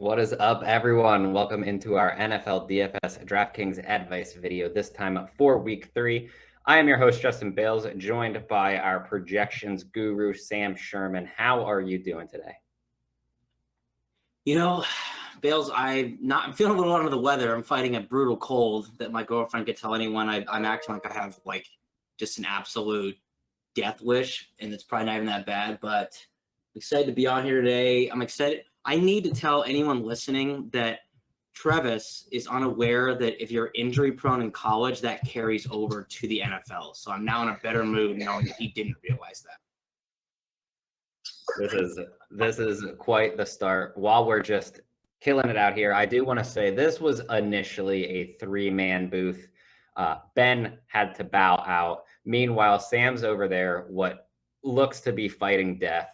What is up, everyone? Welcome into our NFL DFS DraftKings Advice video, this time for Week 3. I am your host, Justin Bales, joined by our projections guru, Sam Sherman. How are you doing today? You know, Bales, I'm feeling a little under the weather. I'm fighting a brutal cold that my girlfriend could tell anyone. I'm acting like I have just an absolute death wish, and it's probably not even that bad, but I'm excited to be on here today. I'm excited. I need to tell anyone listening that Travis is unaware that if you're injury prone in college, that carries over to the NFL. So I'm now in a better mood knowing that he didn't realize that. This is quite the start. While we're just killing it out here, I do want to say this was initially a three-man booth. Ben had to bow out. Meanwhile, Sam's over there, what looks to be fighting death.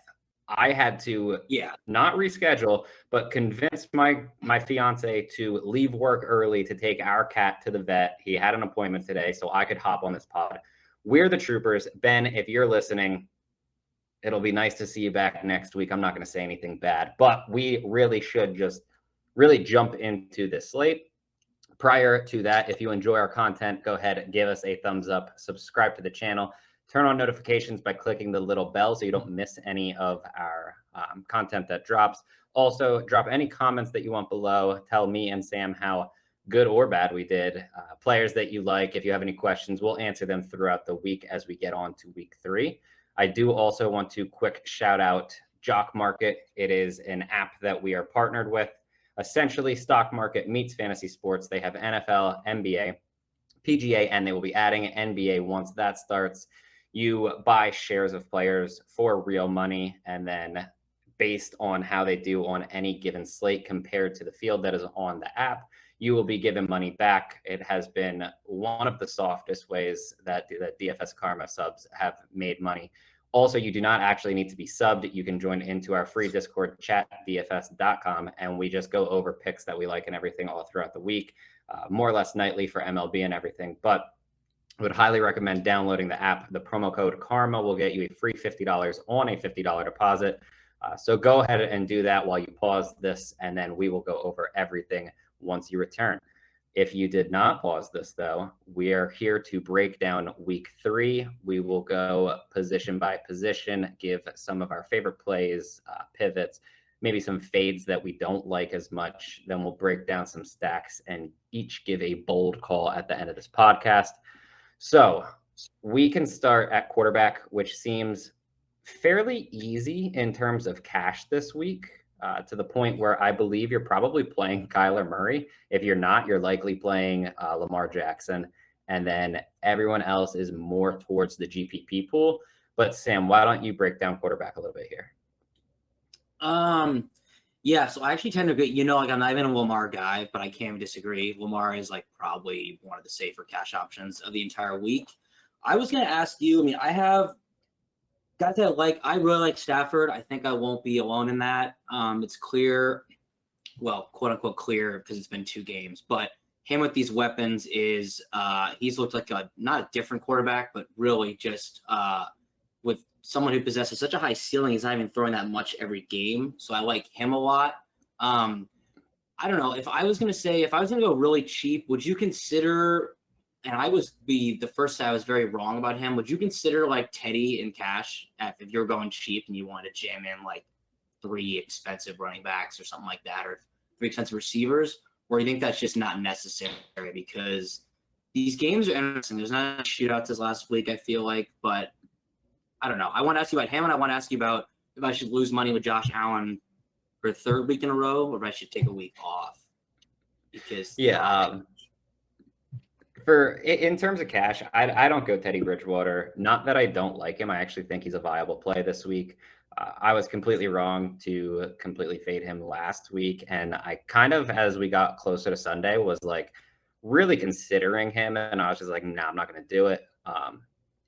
I had to not reschedule, but convince my fiance to leave work early to take our cat to the vet. He had an appointment today, so I could hop on this pod. We're the troopers. Ben, if you're listening, it'll be nice to see you back next week. I'm not going to say anything bad, but we really should just really jump into this slate. Prior to that, if you enjoy our content, go ahead and give us a thumbs up, subscribe to the channel, turn on notifications by clicking the little bell so you don't miss any of our content that drops. Also, drop any comments that you want below. Tell me and Sam how good or bad we did. Players that you like, if you have any questions, we'll answer them throughout the week as we get on to Week 3. I do also want to quick shout out Jock Market. It is an app that we are partnered with. Essentially, stock market meets fantasy sports. They have NFL, NBA, PGA, and they will be adding NBA once that starts. You buy shares of players for real money, and then based on how they do on any given slate compared to the field that is on the app, you will be given money back. It has been one of the softest ways that DFS Karma subs have made money. Also, you do not actually need to be subbed. You can join into our free Discord chat, dfs.com, and we just go over picks that we like and everything all throughout the week, more or less nightly for MLB and everything. But I would highly recommend downloading the app. The promo code KARMA will get you a free $50 on a $50 deposit. So go ahead and do that while you pause this, and then we will go over everything once you return. If you did not pause this, though, we are here to break down Week 3. We will go position by position, give some of our favorite plays, pivots, maybe some fades that we don't like as much. Then we'll break down some stacks and each give a bold call at the end of this podcast. So we can start at quarterback, which seems fairly easy in terms of cash this week. To the point where I believe you're probably playing Kyler Murray. If you're not, you're likely playing Lamar Jackson. And then everyone else is more towards the GPP pool. But Sam, why don't you break down quarterback a little bit here? Yeah, so I actually tend to agree. I'm not even a Lamar guy, but I can't disagree. Lamar is probably one of the safer cash options of the entire week. I was going to ask you, I have guys that I really like Stafford. I think I won't be alone in that. It's clear, well, quote unquote clear because it's been 2 games, but him with these weapons is he's looked like not a different quarterback, but really just with someone who possesses such a high ceiling, he's not even throwing that much every game. So I like him a lot. I don't know if I was going to go really cheap, would you consider, and I was the first time I was very wrong about him. Would you consider Teddy in cash if you're going cheap and you want to jam in 3 expensive running backs or something like that, or 3 expensive receivers? Or you think that's just not necessary because these games are interesting. There's not shootouts as last week, I feel like, but I don't know. I want to ask you about him, and I want to ask you about if I should lose money with Josh Allen for a 3rd week in a row, or if I should take a week off. Because in terms of cash, I don't go Teddy Bridgewater. Not that I don't like him. I actually think he's a viable play this week. I was completely wrong to completely fade him last week. And I kind of, as we got closer to Sunday, was really considering him. And I was just nah, I'm not going to do it.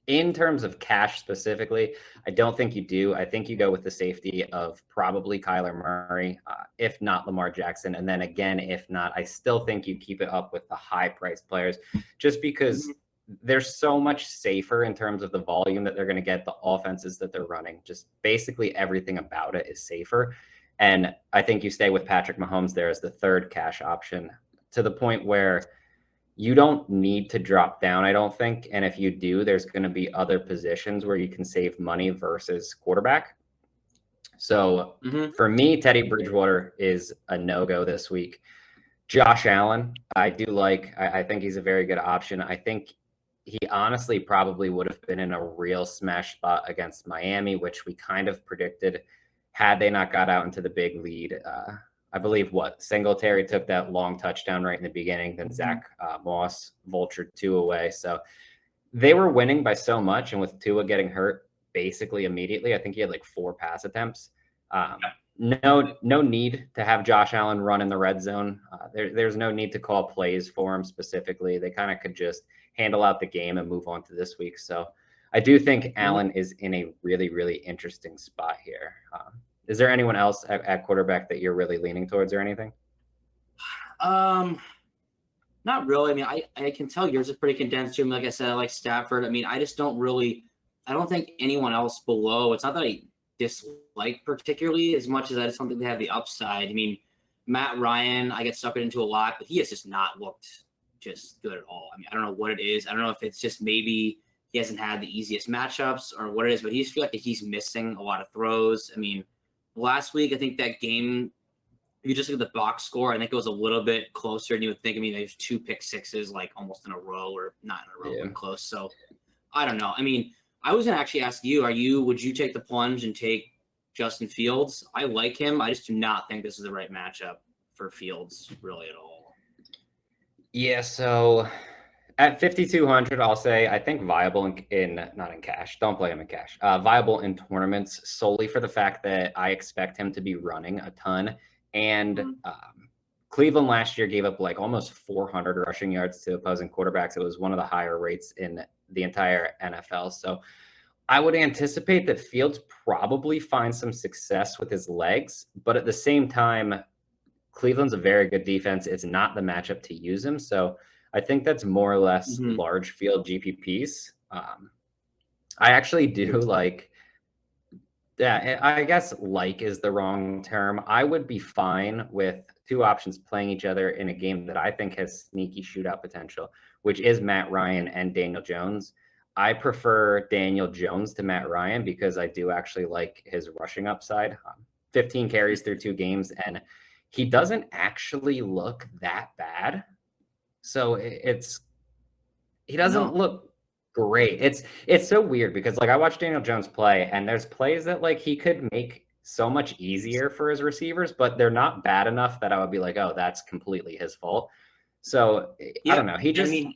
In terms of cash specifically, I don't think you do. I think you go with the safety of probably Kyler Murray, if not Lamar Jackson. And then again, if not, I still think you keep it up with the high-priced players just because they're so much safer in terms of the volume that they're going to get, the offenses that they're running. Just basically everything about it is safer. And I think you stay with Patrick Mahomes there as the third cash option, to the point where you don't need to drop down, I don't think. And if you do, there's going to be other positions where you can save money versus quarterback. So for me, Teddy Bridgewater is a no-go this week. Josh Allen, I do like. I think he's a very good option. I think he honestly probably would have been in a real smash spot against Miami, which we kind of predicted had they not got out into the big lead. I believe Singletary took that long touchdown right in the beginning. Then Zach Moss vultured 2 away. So they were winning by so much. And with Tua getting hurt basically immediately, I think he had like 4 pass attempts. No need to have Josh Allen run in the red zone. There's no need to call plays for him specifically. They kind of could just handle out the game and move on to this week. So I do think Allen is in a really, really interesting spot here. Is there anyone else at quarterback that you're really leaning towards or anything? Not really. I mean, I can tell yours is pretty condensed too. Like I said, I like Stafford. I mean, I don't think anyone else below. It's not that I dislike particularly as much as I just don't think they have the upside. I mean, Matt Ryan, I get suckered into a lot, but he has just not looked just good at all. I mean, I don't know what it is. I don't know if it's just maybe he hasn't had the easiest matchups or what it is, but he just feel like he's missing a lot of throws. I mean, last week, I think that game, if you just look at the box score, I think it was a little bit closer than you would think. I mean, there's 2 pick sixes, like almost in a row, or not in a row, but close. So I don't know. I mean, I was going to actually ask you, would you take the plunge and take Justin Fields? I like him. I just do not think this is the right matchup for Fields really at all. Yeah. So at 5,200, I'll say I think viable not in cash. Don't play him in cash. Viable in tournaments solely for the fact that I expect him to be running a ton. And Cleveland last year gave up like almost 400 rushing yards to opposing quarterbacks. It was one of the higher rates in the entire NFL. So I would anticipate that Fields probably finds some success with his legs, but at the same time, Cleveland's a very good defense. It's not the matchup to use him. So I think that's more or less large field GPPs. I actually do like that. I guess like is the wrong term. I would be fine with 2 options playing each other in a game that I think has sneaky shootout potential, which is Matt Ryan and Daniel Jones. I prefer Daniel Jones to Matt Ryan because I do actually like his rushing upside. 15 carries through 2 games, and he doesn't actually look that bad. So he doesn't look great. It's so weird because like I watched Daniel Jones play, and there's plays that like he could make so much easier for his receivers, but they're not bad enough that I would be like, oh, that's completely his fault. So I don't know. I mean, this is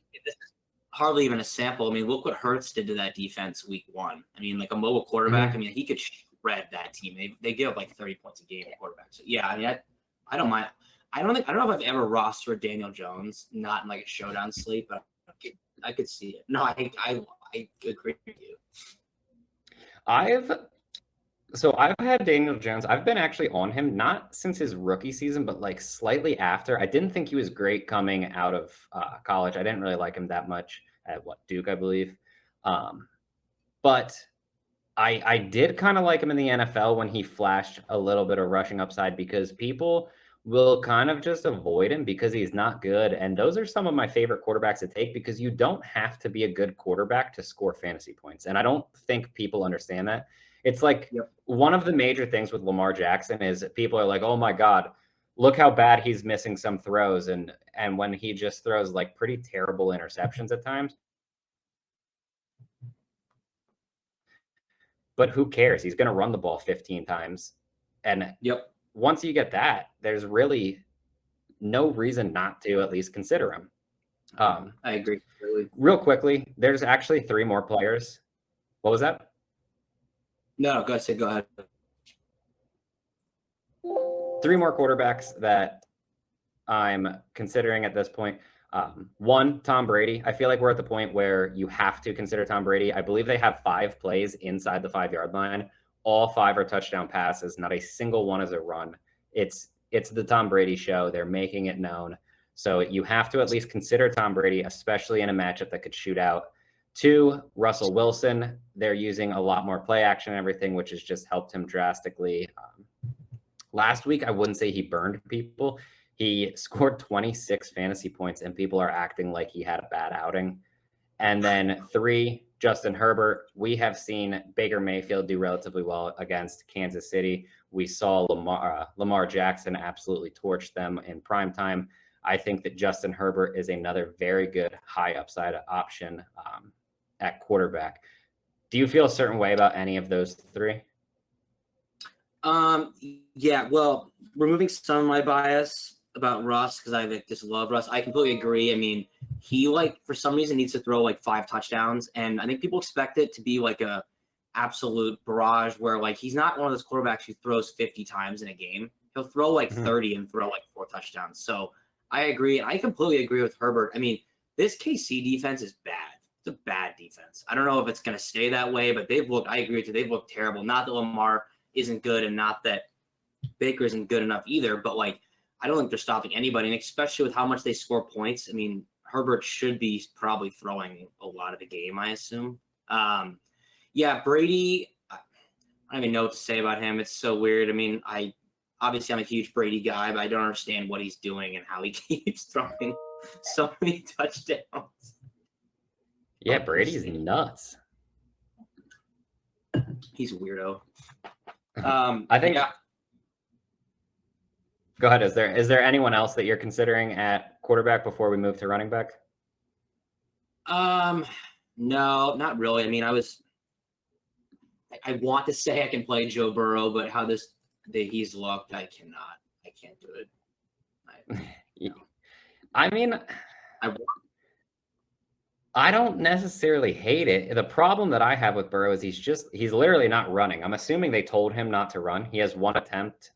hardly even a sample. I mean, look what Hurts did to that defense week 1. I mean, like a mobile quarterback. I mean, he could shred that team. They give up like 30 points a game at quarterback. So yeah, I mean, I don't mind. I don't know if I've ever rostered Daniel Jones, not in like a showdown slate, but I could see it. No, I agree with you. I've had Daniel Jones. I've been actually on him, not since his rookie season, but like slightly after. I didn't think he was great coming out of college. I didn't really like him that much at Duke, I believe. But I did kind of like him in the NFL when he flashed a little bit of rushing upside because people will kind of just avoid him because he's not good. And those are some of my favorite quarterbacks to take because you don't have to be a good quarterback to score fantasy points. And I don't think people understand that. It's like one of the major things with Lamar Jackson is people are like, oh my God, look how bad he's missing some throws. And when he just throws like pretty terrible interceptions at times. But who cares? He's going to run the ball 15 times. And once you get that, there's really no reason not to at least consider him. I agree. Real quickly, there's actually 3 more players. What was that? No, go ahead. 3 more quarterbacks that I'm considering at this point. 1, Tom Brady. I feel like we're at the point where you have to consider Tom Brady. I believe they have 5 plays inside the 5-yard line. All 5 are touchdown passes. Not a single one is a run. It's the Tom Brady show. They're making it known. So you have to at least consider Tom Brady, especially in a matchup that could shoot out. 2, Russell Wilson. They're using a lot more play action and everything, which has just helped him drastically. last week, I wouldn't say he burned people. He scored 26 fantasy points, and people are acting like he had a bad outing. And then 3, Justin Herbert. We have seen Baker Mayfield do relatively well against Kansas City. We saw Lamar Jackson absolutely torch them in primetime. I think that Justin Herbert is another very good high upside option at quarterback. Do you feel a certain way about any of those 3? Yeah, well, removing some of my bias about Russ, because I just love Russ, I completely agree. I mean, he for some reason needs to throw 5 touchdowns, and I think people expect it to be a absolute barrage where he's not one of those quarterbacks who throws 50 times in a game. He'll throw 30 and throw 4 touchdowns. So I agree. I completely agree with Herbert. I mean, this KC defense is bad. It's a bad defense. I don't know if it's going to stay that way, but I agree with you. They've looked terrible. Not that Lamar isn't good and not that Baker isn't good enough either, but I don't think they're stopping anybody, and especially with how much they score points. I mean, Herbert should be probably throwing a lot of the game, I assume. Yeah, Brady, I don't even know what to say about him. It's so weird. I mean, I'm a huge Brady guy, but I don't understand what he's doing and how he keeps throwing so many touchdowns. Yeah, Brady's nuts. He's a weirdo. I think. Yeah. Go ahead. Is there anyone else that you're considering at quarterback before we move to running back? No, not really. I mean, I want to say I can play Joe Burrow, but how he's looked, I cannot. I can't do it. I mean, I don't necessarily hate it. The problem that I have with Burrow is he's literally not running. I'm assuming they told him not to run. He has 1 attempt,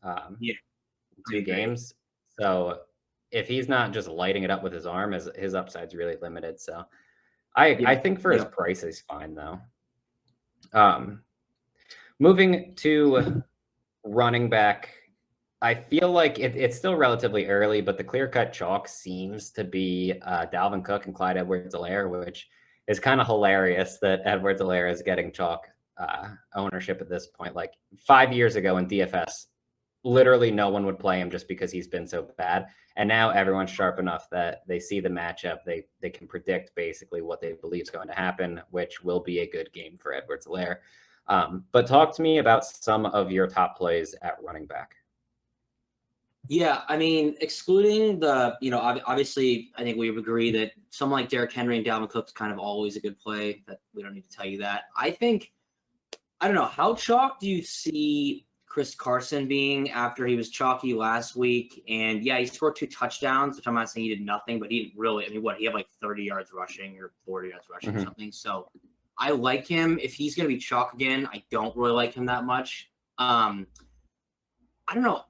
2 games. So if he's not just lighting it up with his arm, his upside's really limited. So I think for his price, he's fine though. Moving to running back, I feel like it's still relatively early, but the clear-cut chalk seems to be Dalvin Cook and Clyde Edwards-Helaire, which is kind of hilarious that Edwards-Helaire is getting chalk ownership at this point. 5 years ago in DFS, literally no one would play him just because he's been so bad. And now everyone's sharp enough that they see the matchup. They can predict basically what they believe is going to happen, which will be a good game for Edwards-Helaire. But talk to me about some of your top plays at running back. Yeah, I mean, excluding the, obviously, I think we agree that someone like Derrick Henry and Dalvin Cook's kind of always a good play. That we don't need to tell you that. I don't know, how chalk do you see Chris Carson being after he was chalky last week? And yeah, he scored 2 touchdowns, which I'm not saying he did nothing, but he didn't really. I mean, he had 30 yards rushing or 40 yards rushing or something. So I like him. If he's going to be chalk again, I don't really like him that much. I don't know.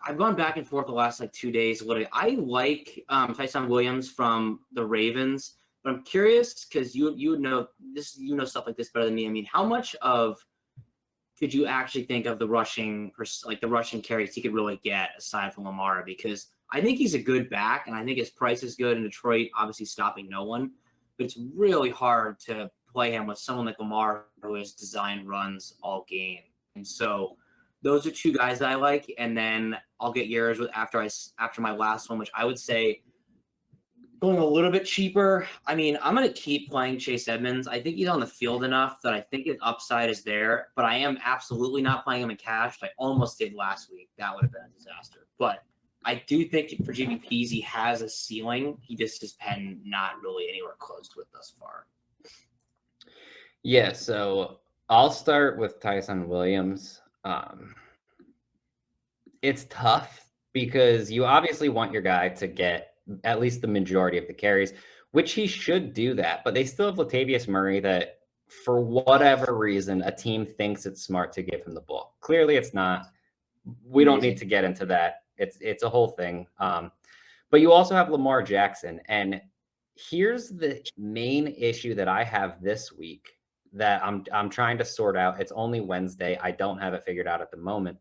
I've gone back and forth the last 2 days. I like Tyson Williams from the Ravens, but I'm curious because you would know this. You know stuff like this better than me. I mean, how much could you actually think of the rushing carries he could really get aside from Lamar? Because I think he's a good back, and I think his price is good in Detroit. Obviously, stopping no one, but it's really hard to play him with someone like Lamar who has designed runs all game, and so. Those are 2 guys that I like, and then I'll get yours after my last one, which I would say going a little bit cheaper. I mean, I'm going to keep playing Chase Edmonds. I think he's on the field enough that I think his upside is there, but I am absolutely not playing him in cash. I almost did last week. That would have been a disaster. But I do think for GPPs, he has a ceiling. He just has been not really anywhere close to it thus far. Yeah, so I'll start with Tyson Williams. It's tough because you obviously want your guy to get at least the majority of the carries, which he should do that. But they still have Latavius Murray that, for whatever reason, a team thinks it's smart to give him the ball. Clearly, it's not. We don't need to get into that. It's a whole thing. But you also have Lamar Jackson, and here's the main issue that I have this week that I'm trying to sort out. It's only Wednesday. I don't have it figured out at the moment.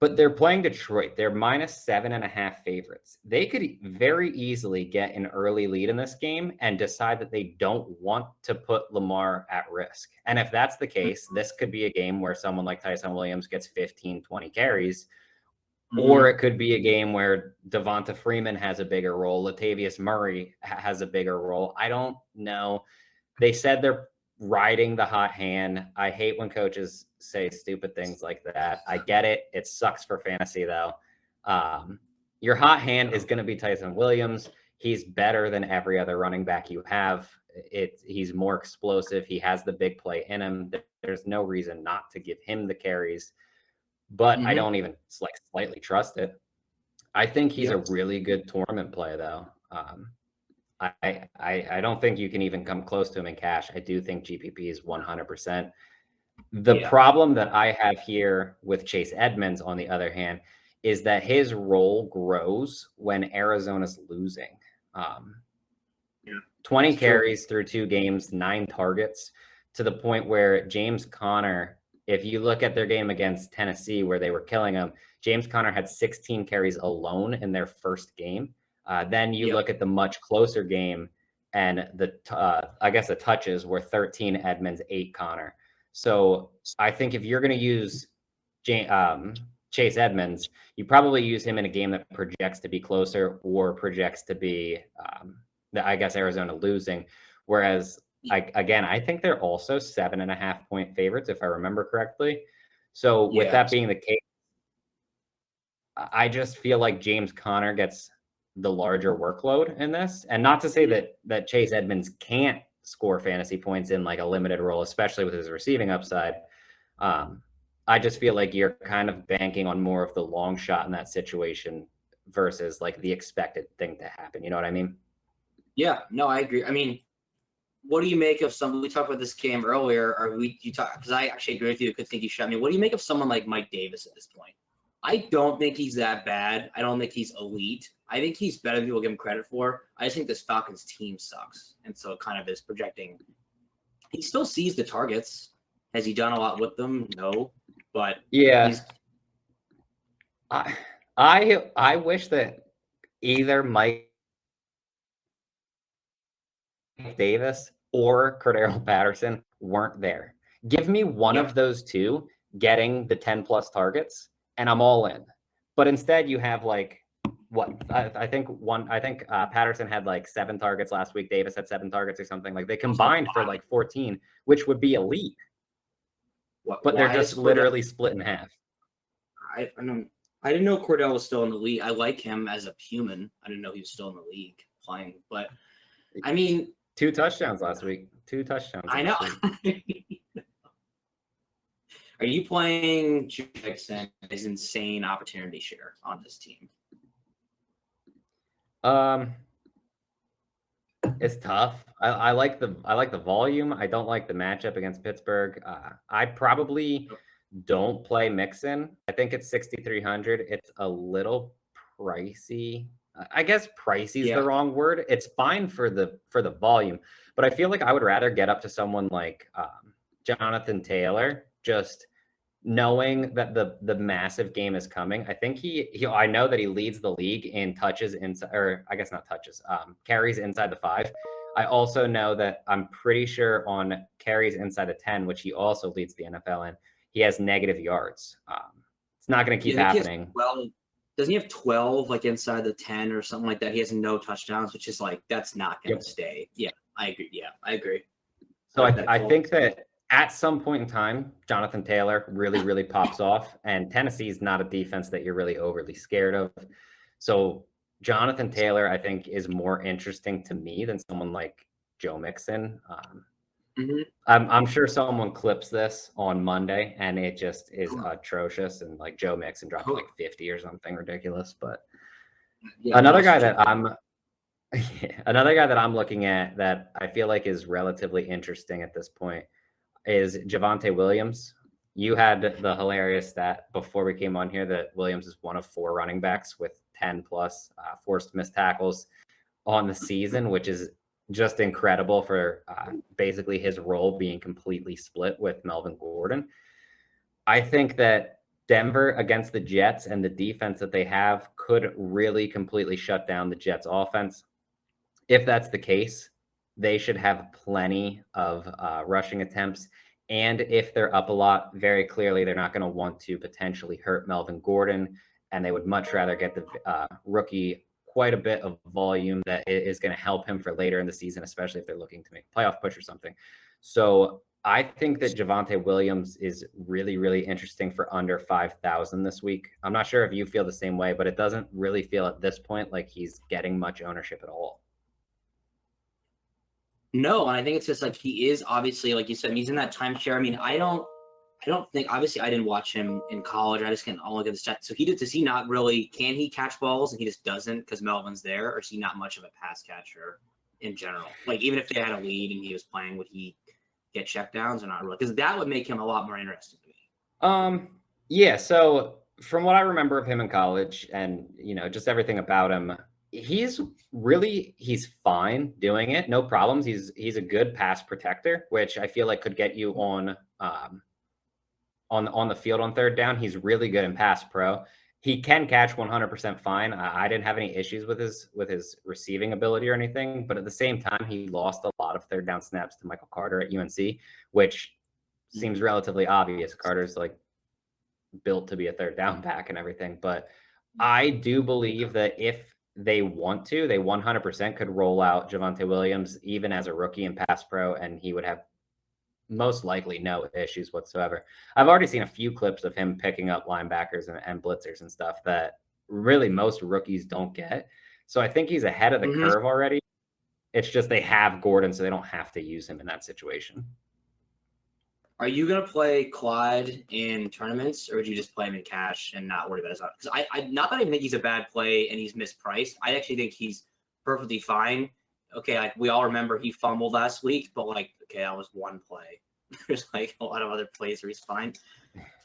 But they're playing Detroit. They're -7.5 favorites. They could very easily get an early lead in this game and decide that they don't want to put Lamar at risk. And if that's the case, this could be a game where someone like Tyson Williams gets 15, 20 carries. Or it could be a game where Devonta Freeman has a bigger role. Latavius Murray has a bigger role. I don't know. They said they're riding the hot hand. I hate when coaches say stupid things like that. I get it. It sucks for fantasy, though. Your hot hand is going to be Tyson Williams. He's better than every other running back you have. He's more explosive. He has the big play in him. There's no reason not to give him the carries. But I don't even slightly trust it. I think he's a really good tournament play, though. I don't think you can even come close to him in cash. I do think GPP is 100%. The problem that I have here with Chase Edmonds, on the other hand, is that his role grows when Arizona's losing. 20 carries through 2 games, 9 targets, to the point where James Conner, if you look at their game against Tennessee where they were killing them, James Conner had 16 carries alone in their first game. Then you look at the much closer game, and the touches were 13 Edmonds, 8 Conner. So I think if you're going to use Chase Edmonds, you probably use him in a game that projects to be closer or projects to be, Arizona losing. Whereas, I think they're also 7.5 point favorites, if I remember correctly. So with that being the case, I just feel like James Conner gets the larger workload in this. And not to say that Chase Edmonds can't score fantasy points in like a limited role, especially with his receiving upside. I just feel like you're kind of banking on more of the long shot in that situation versus like the expected thing to happen. You know what I mean? Yeah, no, I agree. I mean, what do you make of we talked about this game earlier, or because I actually agree with you, could think he should. I mean, what do you make of someone like Mike Davis at this point? I don't think he's that bad. I don't think he's elite. I think he's better than people give him credit for. I just think this Falcons team sucks. And so it kind of is projecting. He still sees the targets. Has he done a lot with them? No. But yeah, I wish that either Mike Davis or Cordero Patterson weren't there. Give me one of those two getting the 10 plus targets, and I'm all in. But instead, you have like I think Patterson had like 7 targets last week. Davis had 7 targets or something. Like they combined for like 14, which would be elite. But they're just literally split in half. I didn't know Cordell was still in the league. I like him as a human. I didn't know he was still in the league playing. But I mean, 2 touchdowns last week. 2 touchdowns. I know. Are you playing Jackson his insane opportunity share on this team? It's tough. I like the volume. I don't like the matchup against Pittsburgh. I probably don't play Mixon. I think it's 6,300. It's a little pricey. I guess pricey is the wrong word. It's fine for the volume, but I feel like I would rather get up to someone like Jonathan Taylor, just knowing that the massive game is coming. I think I know that he leads the league in touches inside, or I guess not touches, carries inside the 5. I also know that I'm pretty sure on carries inside the 10, which he also leads the NFL in, he has negative yards. It's not going to keep happening. Doesn't he have 12 like inside the 10 or something like that? He has no touchdowns, which is like, that's not going to stay. Yeah, I agree. Yeah, I agree. So I think that at some point in time, Jonathan Taylor really, really pops off, and Tennessee is not a defense that you're really overly scared of. So Jonathan Taylor, I think, is more interesting to me than someone like Joe Mixon. I'm sure someone clips this on Monday, and it just is atrocious. And like Joe Mixon dropped like 50 or something ridiculous. But another guy that I'm looking at that I feel like is relatively interesting at this point is Javonte Williams. You had the hilarious stat before we came on here that Williams is one of 4 running backs with 10 plus forced missed tackles on the season, which is just incredible for basically his role being completely split with Melvin Gordon. I think that Denver against the Jets and the defense that they have could really completely shut down the Jets offense. If that's the case, they should have plenty of rushing attempts. And if they're up a lot, very clearly they're not going to want to potentially hurt Melvin Gordon, and they would much rather get the rookie quite a bit of volume that is going to help him for later in the season, especially if they're looking to make a playoff push or something. So I think that Javonte Williams is really, really interesting for under 5,000 this week. I'm not sure if you feel the same way, but it doesn't really feel at this point like he's getting much ownership at all. No, and I think it's just like he is obviously, like you said, he's in that timeshare. I mean, I don't think, obviously I didn't watch him in college. I just can all look at the stats. So does he not really, can he catch balls and he just doesn't because Melvin's there, or is he not much of a pass catcher in general? Like even if they had a lead and he was playing, would he get checkdowns or not really? Because that would make him a lot more interesting to me. Yeah, so from what I remember of him in college and, just everything about him, he's fine doing it. No problems. He's a good pass protector, which I feel like could get you on the field on third down. He's really good in pass pro. He can catch 100% fine. I didn't have any issues with his receiving ability or anything, but at the same time, he lost a lot of third down snaps to Michael Carter at UNC, which seems relatively obvious. Carter's like built to be a third down back and everything, but I do believe that if they want to, they 100% could roll out Javonte Williams even as a rookie in pass pro, and he would have most likely no issues whatsoever. I've already seen a few clips of him picking up linebackers and blitzers and stuff that really most rookies don't get. So I think he's ahead of the curve already. It's just they have Gordon, so they don't have to use him in that situation. Are you going to play Clyde in tournaments, or would you just play him in cash and not worry about his options? Because I not that I even think he's a bad play and he's mispriced. I actually think he's perfectly fine. Okay, we all remember he fumbled last week, but that was one play. There's a lot of other plays where he's fine.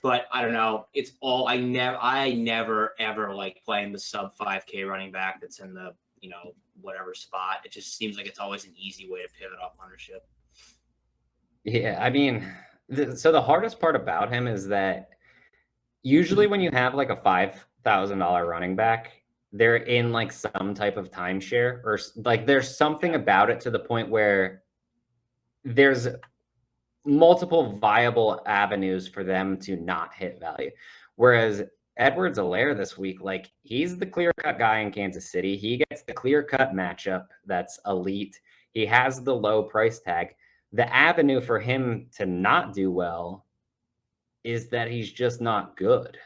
But I don't know. It's all I never ever like playing the sub 5K running back that's in the whatever spot. It just seems like it's always an easy way to pivot off ownership. Yeah, I mean, so the hardest part about him is that usually when you have like a $5,000 running back, they're in like some type of timeshare, or like there's something about it to the point where there's multiple viable avenues for them to not hit value. Whereas Edwards-Helaire this week, like he's the clear-cut guy in Kansas City. He gets the clear-cut matchup that's elite. He has the low price tag. The avenue for him to not do well is that he's just not good.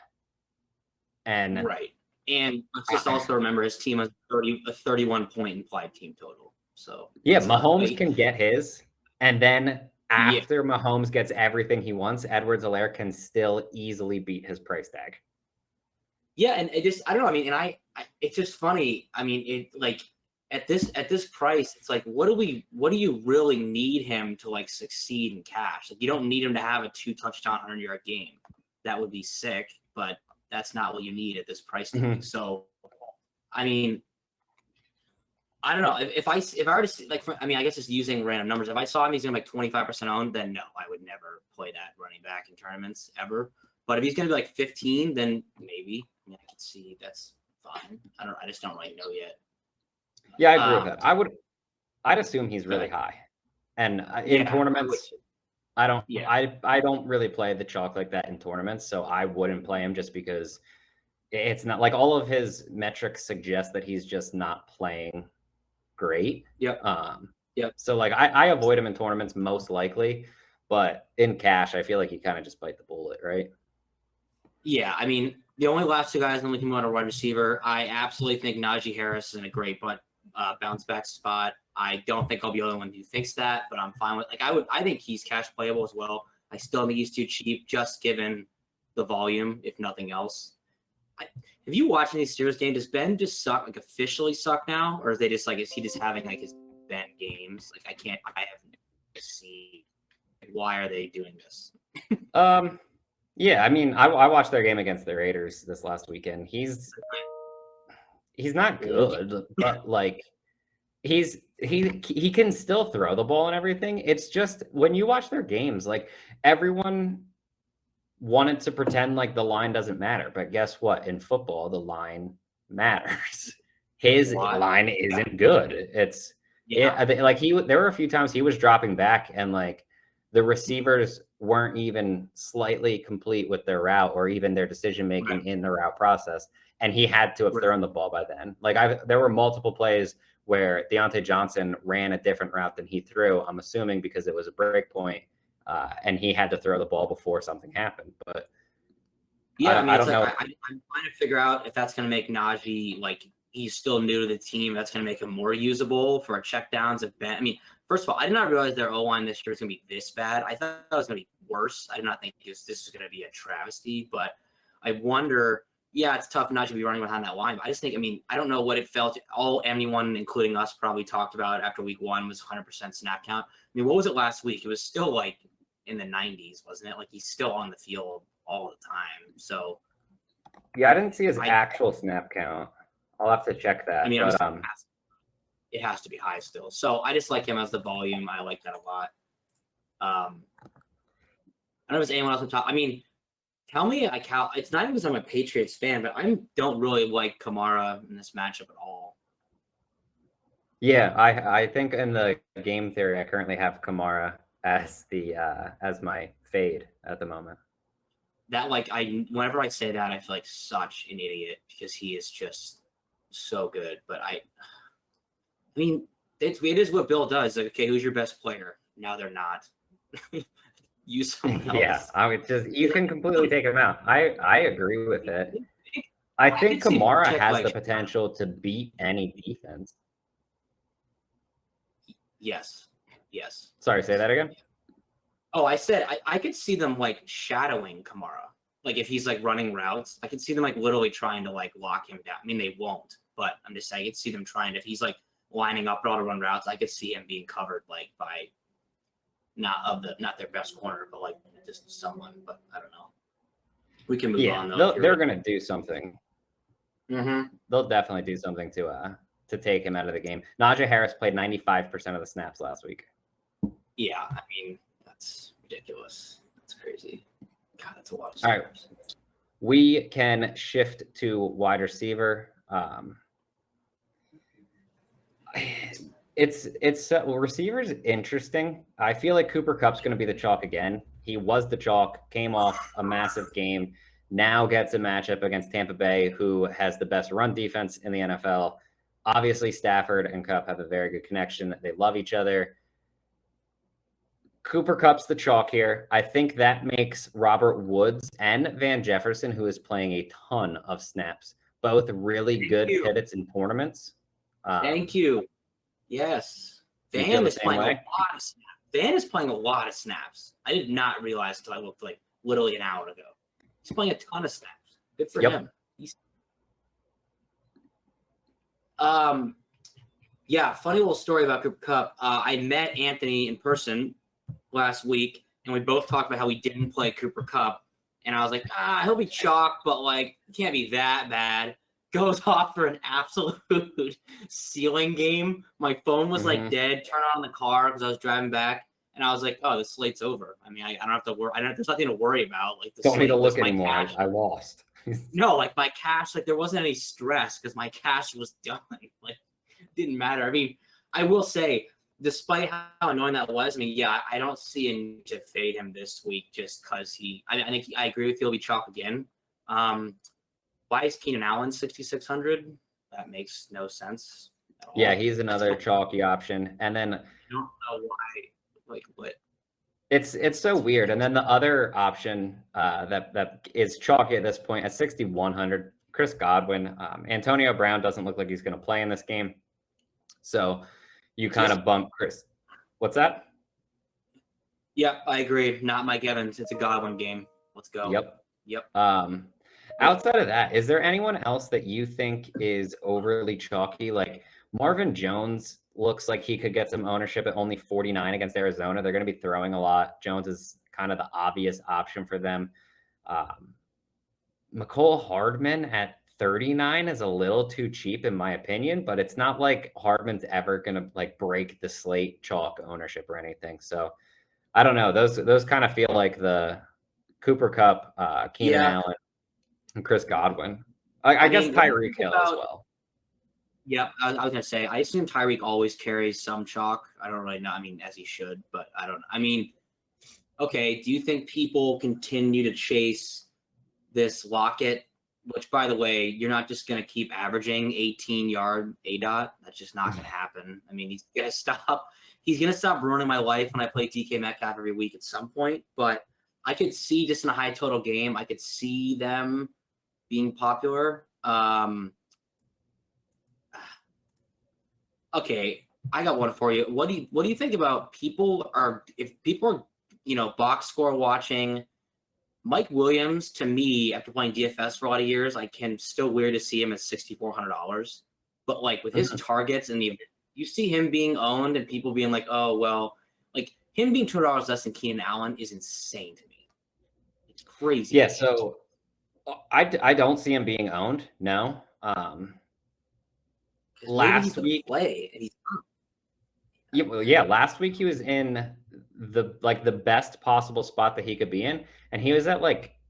And right. And let's just also remember his team has a 31-point implied team total. So yeah, Mahomes can get his, and then after Mahomes gets everything he wants, Edwards-Helaire can still easily beat his price tag. Yeah, and it just I don't know. I mean, and it's just funny. I mean, it like at this price, it's like what do you really need him to like succeed in cash? Like you don't need him to have a 2-touchdown 100-yard game. That would be sick, but that's not what you need at this price tag. So, I mean, I don't know if I were to see, I guess just using random numbers. If I saw him, he's gonna be like 25% owned, then no, I would never play that running back in tournaments ever. But if he's gonna be like 15, then maybe. I can see that's fine. I just don't really know yet. Yeah, I agree with that. I'd assume he's really high, and in tournaments, I don't really play the chalk like that in tournaments, so I wouldn't play him just because it's not like all of his metrics suggest that he's just not playing great. Yep. So like I avoid him in tournaments most likely, but in cash, I feel like you kind of just bite the bullet, right? Yeah, I mean, the only last two guys on the team on a wide receiver, I absolutely think Najee Harris is in a great bounce back spot. I don't think I'll be the only one who thinks that, but I'm fine with I think he's cash playable as well. I still think he's too cheap, just given the volume, if nothing else. Have you watched any Steelers game? Does Ben just suck, like officially suck now, or is they just like is he just having like his Ben games? Like I haven't seen. Why are they doing this? Yeah, I mean, I watched their game against the Raiders this last weekend. He's not good, but like he can still throw the ball and everything. It's just when you watch their games, like everyone wanted to pretend like the line doesn't matter. But guess what? In football, the line matters. His line isn't good. There were a few times he was dropping back and like the receivers weren't even slightly complete with their route or even their decision making in the route process. And he had to have thrown the ball by then. Like there were multiple plays where Deontay Johnson ran a different route than he threw. I'm assuming because it was a break point, and he had to throw the ball before something happened. But yeah, I don't know. I'm trying to figure out if that's going to make Najee, like, he's still new to the team. That's going to make him more usable for checkdowns. First of all, I did not realize their O-line this year was going to be this bad. I thought it was going to be worse. I did not think this was going to be a travesty. But I wonder, yeah, it's tough not to be running behind that line. But I just think, I don't know what it felt. Anyone, including us, probably talked about after week 1 was 100% snap count. What was it last week? It was still like in the 90s, wasn't it? Like he's still on the field all the time. So yeah, I didn't see his actual snap count. I'll have to check that. It has to be high still. So I just like him as the volume. I like that a lot. I don't know if there's anyone else on top. Tell me, it's not even because I'm a Patriots fan, but I don't really like Kamara in this matchup at all. Yeah, I think in the game theory, I currently have Kamara as my fade at the moment. That whenever I say that, I feel like such an idiot because he is just so good. But it is what Bill does. Like, okay, who's your best player? No, they're not. Use someone else. Yeah, you can completely take him out. I agree with it. I think Kamara has the potential to beat any defense. Yes. Sorry, say that again. Oh, I said I could see them like shadowing Kamara. Like if he's like running routes, I could see them like literally trying to like lock him down. They won't, but I'm just saying I could see them trying. If he's like lining up to run routes, I could see him being covered like by not their best corner, but like just someone. But I don't know. We can move on though. They're gonna do something. Mm-hmm. They'll definitely do something to take him out of the game. Najee Harris played 95% of the snaps last week. Yeah, that's ridiculous. That's crazy. God, that's a lot of snaps. All right, we can shift to wide receiver. Receivers interesting. I feel like Cooper Kupp's going to be the chalk again. He was the chalk, came off a massive game, now gets a matchup against Tampa Bay, who has the best run defense in the NFL. Obviously, Stafford and Kupp have a very good connection. They love each other. Cooper Kupp's the chalk here. I think that makes Robert Woods and Van Jefferson, who is playing a ton of snaps, both really good pivots in tournaments. Thank you. Yes. Van is playing a lot of snaps. Van is playing a lot of snaps. I did not realize until I looked like literally an hour ago. He's playing a ton of snaps. Good for him. Yeah, funny little story about Cooper Kupp. I met Anthony in person last week, and we both talked about how we didn't play Cooper Kupp. And I was like, he'll be chalk, but like, it can't be that bad. Goes off for an absolute ceiling game. My phone was like dead. Turn on the car because I was driving back, and I was like, "Oh, the slate's over." I don't have to worry. There's nothing to worry about. Like, don't need to look anymore. I lost. No, like my cash, like there wasn't any stress because my cash was done. Like, it didn't matter. I will say, despite how annoying that was, I don't see a need to fade him this week just because I think I agree with you. He'll be chalk again. Why is Keenan Allen 6,600? That makes no sense at all. Yeah, he's another chalky option. And then I don't know why. Like what? It's so weird. And then the other option that is chalky at this point at 6,100, Chris Godwin. Antonio Brown doesn't look like he's going to play in this game. So you kind of bump Chris. What's that? Yep, I agree. Not Mike Evans. It's a Godwin game. Let's go. Yep. Outside of that, is there anyone else that you think is overly chalky? Like Marvin Jones looks like he could get some ownership at only 49 against Arizona. They're going to be throwing a lot. Jones is kind of the obvious option for them. McCole Hardman at 39 is a little too cheap in my opinion, but it's not like Hardman's ever going to like break the slate chalk ownership or anything. So I don't know. Those kind of feel like the Cooper Kupp, Keenan Yeah, Allen, and Chris Godwin. I guess mean, what do you Tyreek think Hill as about? well. Yep, I was gonna say I assume Tyreek always carries some chalk. I don't really know. I mean, as he should, but I don't. I mean, okay. Do you think people continue to chase this Lockett? Which, by the way, you're not just gonna keep averaging 18-yard A dot. That's just not gonna happen. I mean, he's gonna stop. He's gonna stop ruining my life when I play DK Metcalf every week at some point. But I could see just in a high total game, I could see them being popular. Okay, I got one for you. What do you think about if people are box score watching Mike Williams? To me, after playing DFS for a lot of years, I can still weird to see him at $6,400. But like with his targets and you see him being owned and people being like, oh well, like him being $200 less than Keenan Allen is insane to me. It's crazy. Yeah, so I don't see him being owned. No. Maybe he's Last a week, play and he's yeah, last week he was in the best possible spot that he could be in, and he was at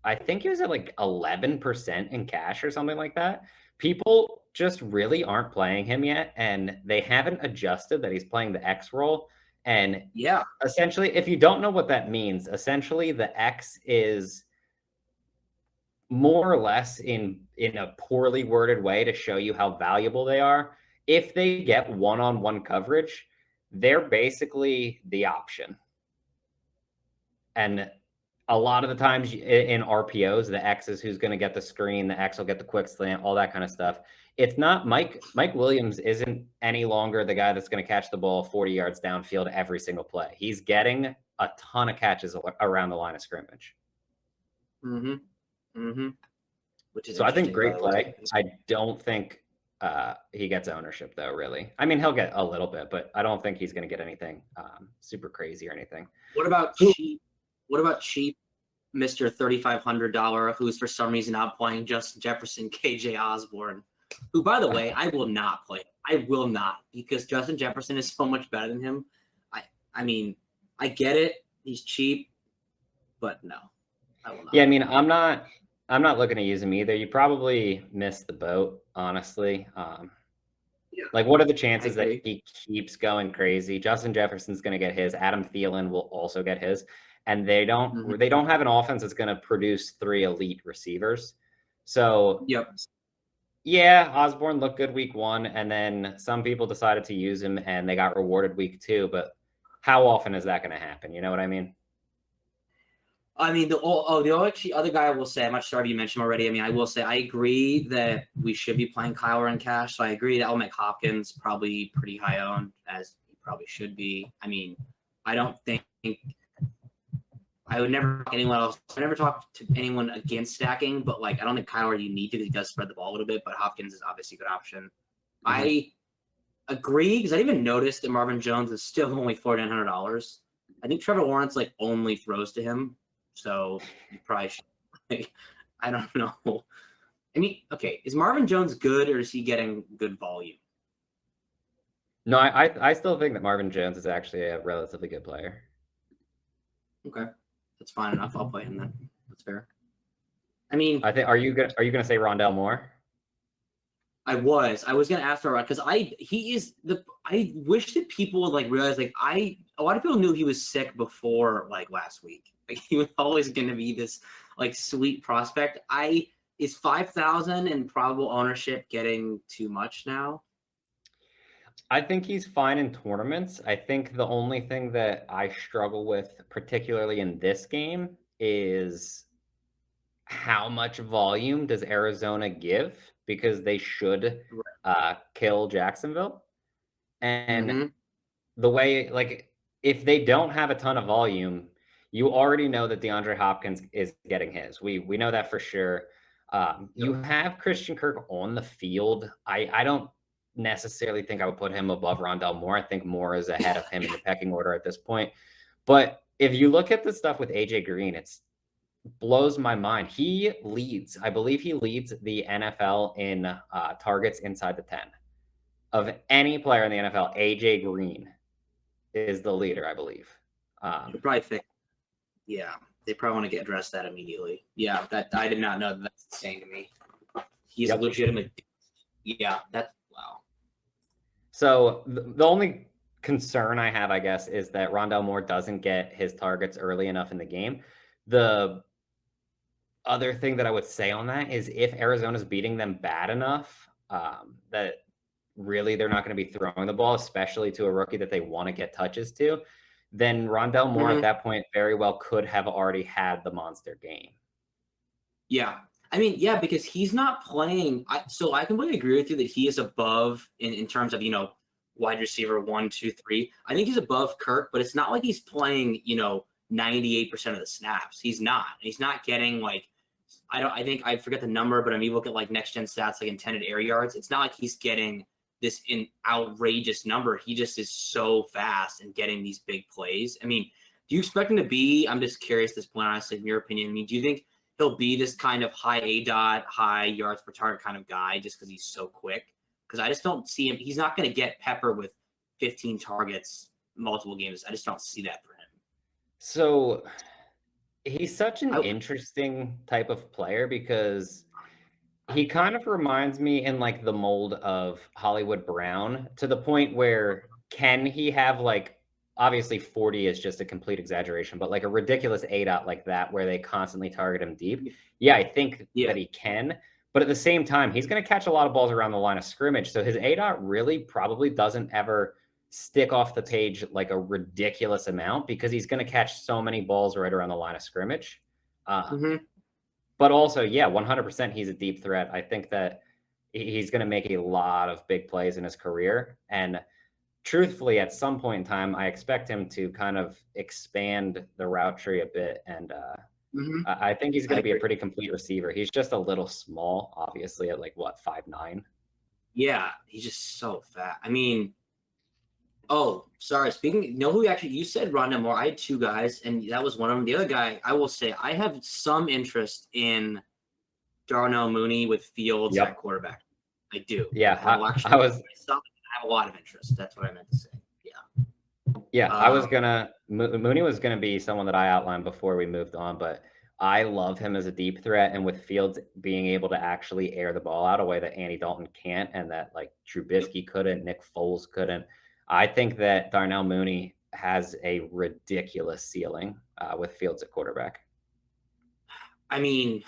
I think he was at 11% in cash or something like that. People just really aren't playing him yet, and they haven't adjusted that he's playing the X role. And yeah. essentially, if you don't know what that means, essentially the X is more or less in a poorly worded way to show you how valuable they are. If they get one-on-one coverage, they're basically the option. And a lot of the times in RPOs, the X is who's going to get the screen, the X will get the quick slant, all that kind of stuff. It's not Mike Williams isn't any longer the guy that's going to catch the ball 40 yards downfield every single play. He's getting a ton of catches around the line of scrimmage. Which is So I think interesting, by great the play. way. I don't think he gets ownership though, really. I mean, he'll get a little bit, but I don't think he's going to get anything super crazy or anything. What about cheap? What about cheap Mr. $3,500 who's for some reason out playing Justin Jefferson, KJ Osborne, who, by the way, I will not play. I will not, because Justin Jefferson is so much better than him. I mean, I get it. He's cheap, but no, I will not. Yeah, I mean, I'm not looking to use him either. You probably missed the boat, honestly. Yeah, What are the chances that he keeps going crazy? Justin Jefferson's going to get his. Adam Thielen will also get his. And they don't have an offense that's going to produce 3 elite receivers. So yep. Yeah, Osborne looked good week 1, and then some people decided to use him and they got rewarded week 2. But how often is that going to happen? You know what I mean? I mean, the other guy I will say, I'm not sure if you mentioned him already. I mean, I will say I agree that we should be playing Kyler in cash. So I agree that I'll make Hopkins probably pretty high owned, as he probably should be. I mean, I don't think I would never anyone else. I never talk to anyone against stacking, but I don't think Kyler you need to, because he does spread the ball a little bit. But Hopkins is obviously a good option. I agree, because I didn't even notice that Marvin Jones is still only $4,900. I think Trevor Lawrence only throws to him, so you probably should. I don't know. I mean, okay, is Marvin Jones good, or is he getting good volume? No, I still think that Marvin Jones is actually a relatively good player. Okay, that's fine enough. I'll play him then. That's fair. I mean, I think are you gonna say Rondell Moore? I was gonna ask her, because I wish that people would realize a lot of people knew he was sick before last week. He was always gonna be this sweet prospect. Is 5,000 in probable ownership getting too much now? I think he's fine in tournaments. I think the only thing that I struggle with, particularly in this game, is how much volume does Arizona give? Because they should kill Jacksonville. And the way, if they don't have a ton of volume, you already know that DeAndre Hopkins is getting his. We know that for sure. You have Christian Kirk on the field. I don't necessarily think I would put him above Rondell Moore. I think Moore is ahead of him in the pecking order at this point. But if you look at the stuff with AJ Green, it's blows my mind. He leads, I believe he leads the NFL in targets inside the 10. Of any player in the NFL, AJ Green is the leader, I believe. Probably think, yeah. They probably want to get addressed that immediately. Yeah, that I did not know that. That's insane to me. He's a legitimate. Yeah, that's wow. So the only concern I have, I guess, is that Rondell Moore doesn't get his targets early enough in the game. The other thing that I would say on that is if Arizona's beating them bad enough that really they're not going to be throwing the ball, especially to a rookie that they want to get touches to, then Rondell Moore at that point very well could have already had the monster game. Yeah. I mean, yeah, because he's not playing. So I completely agree with you that he is above in terms of, wide receiver 1, 2, 3. I think he's above Kirk, but it's not like he's playing, 98% of the snaps. He's not. He's not getting I think I forget the number, but I mean, you look at like next gen stats, like intended air yards. It's not like he's getting this outrageous number. He just is so fast and getting these big plays. I mean, do you expect him to be? I'm just curious at this point, honestly, in your opinion. I mean, do you think he'll be this kind of high ADOT, high yards per target kind of guy just because he's so quick? Because I just don't see him. He's not going to get Pepper with 15 targets, multiple games. I just don't see that for him. So he's such an interesting type of player because he kind of reminds me in like the mold of Hollywood Brown to the point where can he have obviously 40 is just a complete exaggeration, but like a ridiculous ADOT like that where they constantly target him deep. Yeah, I think that he can. But at the same time, he's going to catch a lot of balls around the line of scrimmage. So his ADOT really probably doesn't ever stick off the page like a ridiculous amount because he's going to catch so many balls right around the line of scrimmage. But also, yeah, 100% he's a deep threat. I think that he's going to make a lot of big plays in his career. And truthfully, at some point in time, I expect him to kind of expand the route tree a bit. And I think he's going to be a pretty complete receiver. He's just a little small, obviously, at 5'9". Yeah, he's just so fat. I mean, oh, sorry. You said Rondell Moore. I had two guys, and that was one of them. The other guy, I will say, I have some interest in Darnell Mooney with Fields at quarterback. I do. Yeah, I have a lot of interest. That's what I meant to say. Yeah, Mooney was gonna be someone that I outlined before we moved on, but I love him as a deep threat, and with Fields being able to actually air the ball out a way that Andy Dalton can't, and that Trubisky couldn't, Nick Foles couldn't. I think that Darnell Mooney has a ridiculous ceiling with Fields at quarterback. I mean,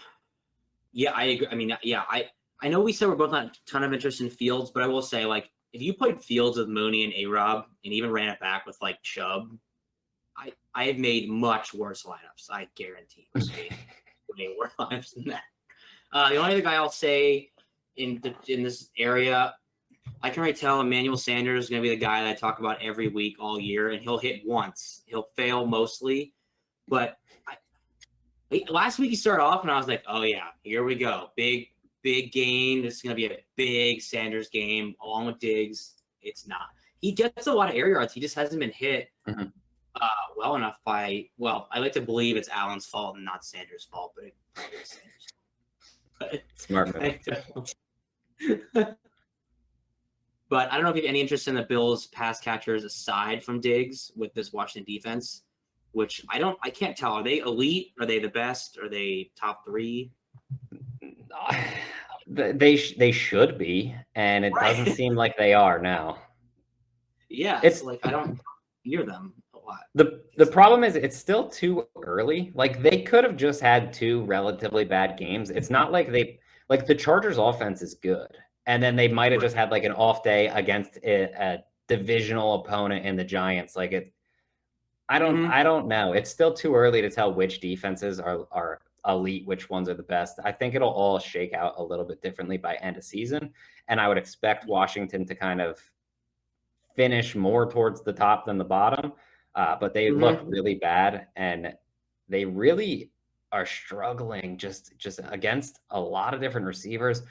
yeah, I agree. I mean, yeah, I know we said we're both not a ton of interest in Fields, but I will say, if you played Fields with Mooney and A-Rob and even ran it back with Chubb, I have made much worse lineups. I guarantee way worse lineups than that. The only other guy I'll say in this area, I can already tell Emmanuel Sanders is going to be the guy that I talk about every week all year, and he'll hit once. He'll fail mostly, but last week he started off, and I was like, oh yeah, here we go. Big game. This is going to be a big Sanders game along with Diggs. It's not. He gets a lot of air yards. He just hasn't been hit well enough I like to believe it's Allen's fault and not Sanders' fault, but it probably is Sanders. Smart move. But I don't know if you have any interest in the Bills pass catchers aside from Diggs with this Washington defense, which I can't tell. Are they elite? Are they the best? Are they top 3? They should be, and it doesn't seem like they are now. Yeah, it's I don't hear them a lot. The problem is it's still too early. They could have just had 2 relatively bad games. It's not like the Chargers offense is good. And then they might have just had an off day against a divisional opponent in the Giants. I don't know. It's still too early to tell which defenses are elite, which ones are the best. I think it'll all shake out a little bit differently by end of season. And I would expect Washington to kind of finish more towards the top than the bottom. But they look really bad, and they really are struggling just against a lot of different receivers.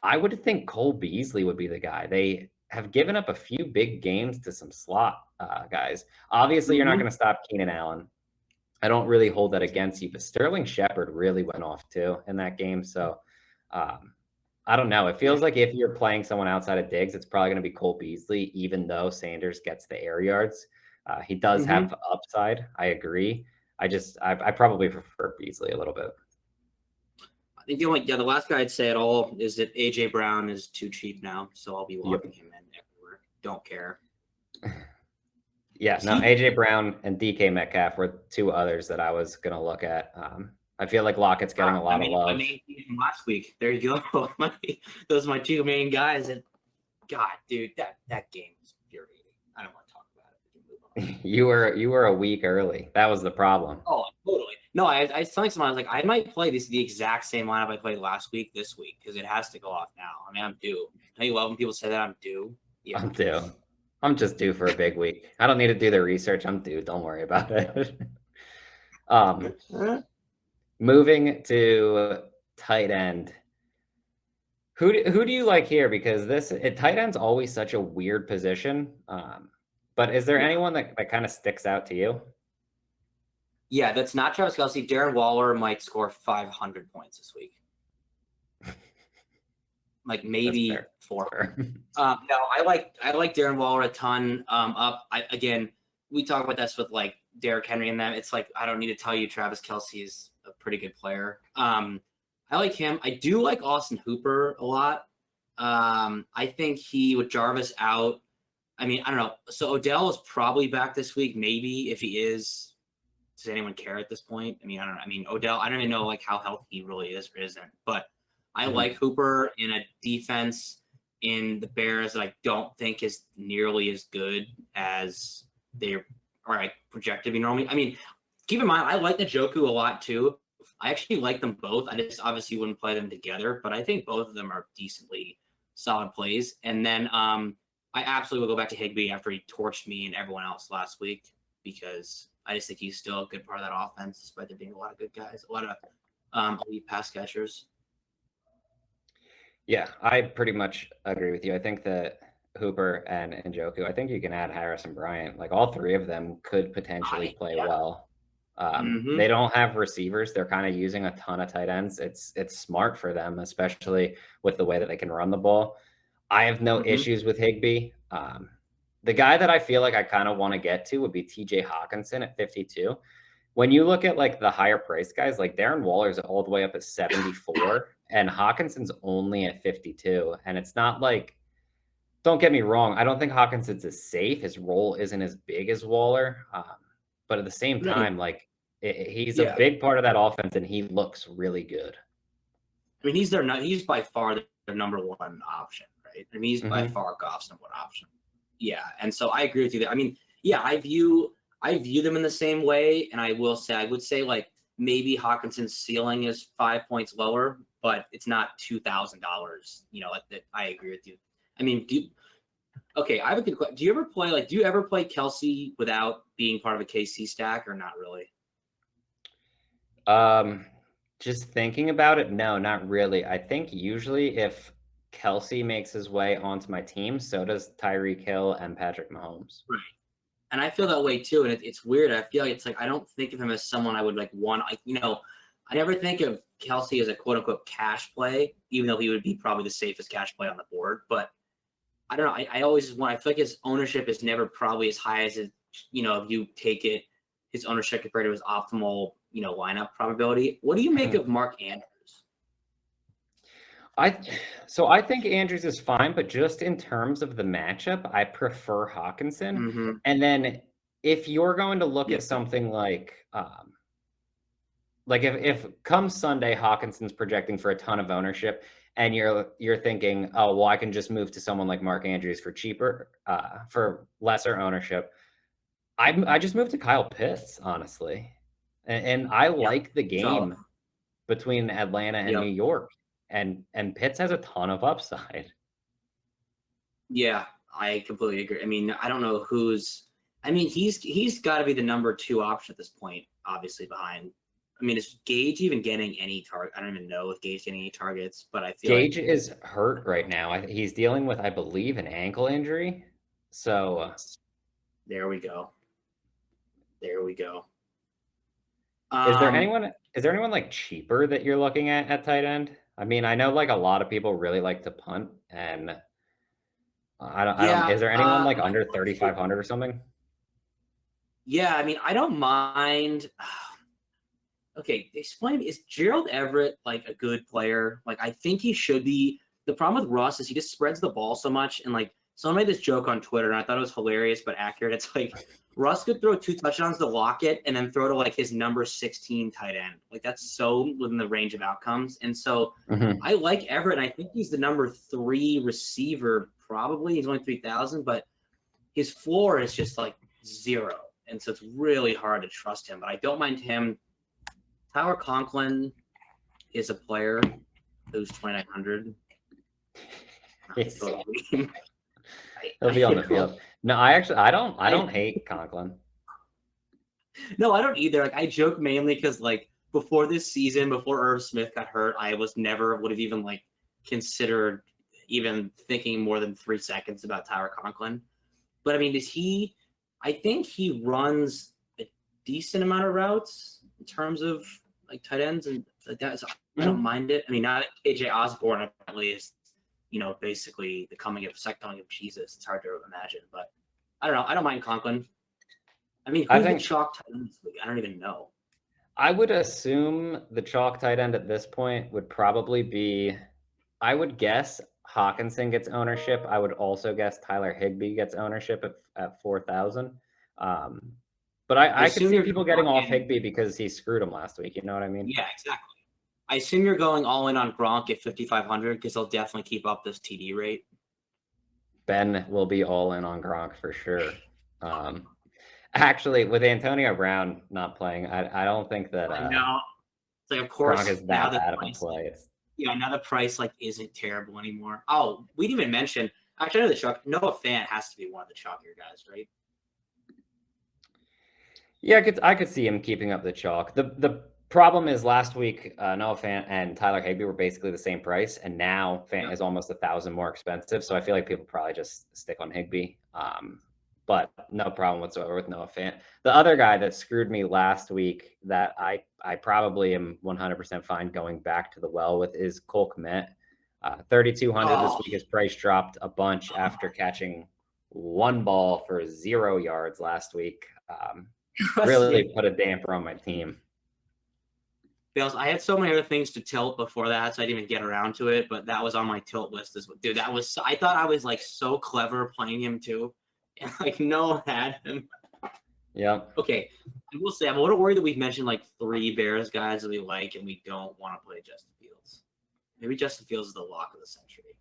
I would think Cole Beasley would be the guy. They have given up a few big games to some slot guys. Obviously, you're not going to stop Keenan Allen. I don't really hold that against you, but Sterling Shepard really went off too in that game. So I don't know. It feels like if you're playing someone outside of Diggs, it's probably going to be Cole Beasley, even though Sanders gets the air yards. He does have upside. I agree. I probably prefer Beasley a little bit. I think the last guy I'd say at all is that AJ Brown is too cheap now, so I'll be locking him in everywhere. Don't care. Yeah, no, AJ Brown and DK Metcalf were two others that I was gonna look at. I feel like Lockett's getting a lot of love. My main team from last week. There you go. Those are my two main guys. And God, dude, that game was infuriating. I don't want to talk about it. You were a week early. That was the problem. Oh, totally. No, I was telling someone, I was like, I might play the exact same lineup I played last week this week because it has to go off now. I mean, I'm due. Don't you love when people say that I'm due? Yeah. I'm due. I'm just due for a big week. I don't need to do the research. I'm due. Don't worry about it. Moving to tight end. Who do you like here? Because tight end's always such a weird position. But is there anyone that kind of sticks out to you? Yeah, that's not Travis Kelce. Darren Waller might score 500 points this week. Like maybe 4. No, I like Darren Waller a ton. Again, we talk about this with like Derrick Henry and them. It's like I don't need to tell you Travis Kelce is a pretty good player. I like him. I do like Austin Hooper a lot. I think with Jarvis out. I mean, I don't know. So Odell is probably back this week. Maybe if he is, does anyone care at this point? I mean, I don't know. I mean, Odell, I don't even know like how healthy he really is or isn't. But I like Hooper in a defense in the Bears that I don't think is nearly as good as they are like projected to be normally. I mean, keep in mind, I like Njoku a lot too. I actually like them both. I just obviously wouldn't play them together, but I think both of them are decently solid plays. And then I absolutely will go back to Higbee after he torched me and everyone else last week because I just think he's still a good part of that offense, despite there being a lot of good guys, a lot of elite pass catchers. Yeah, I pretty much agree with you. I think that Hooper and Njoku, I think you can add Harrison Bryant. Like all three of them could potentially play well. They don't have receivers. They're kind of using a ton of tight ends. It's smart for them, especially with the way that they can run the ball. I have no issues with Higbee. The guy that I feel like I kind of want to get to would be TJ Hawkinson at 52. When you look at like the higher price guys, like Darren Waller's all the way up at 74 and Hawkinson's only at 52. And it's not like, don't get me wrong, I don't think Hawkinson's as safe. His role isn't as big as Waller. But at the same time, like he's a big part of that offense and he looks really good. I mean, he's by far their number one option, right? I mean, he's by far Goff's number one option. Yeah. And so I agree with you there. I mean, yeah, I view them in the same way. And I would say like maybe Hawkinson's ceiling is 5 points lower, but it's not $2,000. You know, like I agree with you. I mean, I have a good question. Do you ever play Kelce without being part of a KC stack or not really? Just thinking about it, no, not really. I think usually if Kelce makes his way onto my team, so does Tyreek Hill and Patrick Mahomes. Right. And I feel that way too. And it's weird. I feel like it's like I don't think of him as someone I would like want. I never think of Kelce as a quote unquote cash play, even though he would be probably the safest cash play on the board. But I don't know. I always I feel like his ownership is never probably as high as if you take it, his ownership compared to his optimal, lineup probability. What do you make of Mark Andrews? I think Andrews is fine, but just in terms of the matchup, I prefer Hawkinson. And then if you're going to look at something like if come Sunday, Hawkinson's projecting for a ton of ownership, and you're thinking, oh well, I can just move to someone like Mark Andrews for cheaper, for lesser ownership. I just moved to Kyle Pitts, honestly, and I like the game between Atlanta and New York. And Pitts has a ton of upside. Yeah, I completely agree. I mean, I don't know he's got to be the number 2 option at this point, obviously behind. I mean, is Gage even getting any target? I don't even know if Gage getting any targets, but I feel Gage is hurt right now. He's dealing with, I believe, an ankle injury. So there we go. Is there anyone like cheaper that you're looking at tight end? I mean, I know like a lot of people really like to punt, and I don't. Is there anyone like under 3,500 or something? Yeah, I mean, I don't mind. okay, explain, is Gerald Everett like a good player? Like, I think he should be. The problem with Russ is he just spreads the ball so much. And like, someone made this joke on Twitter, and I thought it was hilarious but accurate. It's like Russ could throw 2 touchdowns to Lockett and then throw to like his number 16 tight end. Like, that's so within the range of outcomes. And so I like Everett, and I think he's the number 3 receiver, probably. He's only 3,000, but his floor is just like 0. And so it's really hard to trust him. But I don't mind him. Tyler Conklin is a player who's 2,900. He'll be on the field. No, I don't hate Conklin. No, I don't either. Like, I joke mainly because like before this season, before Irv Smith got hurt, I was never would have even like considered even thinking more than 3 seconds about Tyler Conklin. But I mean, I think he runs a decent amount of routes in terms of like tight ends and like that. So I don't mind it. I mean, now that KJ Osborne apparently is, basically the second coming of Jesus. It's hard to imagine, but I don't know. I don't mind Conklin. I mean, who's the chalk tight end this week? I don't even know. I would assume the chalk tight end at this point would probably be, I would guess Hawkinson gets ownership. I would also guess Tyler Higbee gets ownership at 4,000. But I could see people getting off Higbee because he screwed him last week. You know what I mean? Yeah, exactly. I assume you're going all in on Gronk at 5,500 because he'll definitely keep up this TD rate. Ben will be all in on Gronk for sure. Actually, with Antonio Brown not playing, I don't think that. No, it's like, of course, Gronk is that bad of a play. Now the price isn't terrible anymore. Oh, we didn't even mention. Actually, I know the chalk. Noah Fant has to be one of the chalkier guys, right? Yeah, I could see him keeping up the chalk. The problem is last week, Noah Fant and Tyler Higbee were basically the same price, and now Fant is almost 1,000 more expensive. So I feel like people probably just stick on Higbee. But no problem whatsoever with Noah Fant. The other guy that screwed me last week that I probably am 100% fine going back to the well with is Cole Kmet. 3,200 this week. His price dropped a bunch after catching 1 ball for 0 yards last week. Really put a damper on my team. Bales, I had so many other things to tilt before that, so I didn't even get around to it. But that was on my tilt list as well. Dude, I thought I was like so clever playing him too. And like no had him. Yeah. Okay. I will say I'm a little worried that we've mentioned like 3 Bears guys that we like and we don't want to play Justin Fields. Maybe Justin Fields is the lock of the century.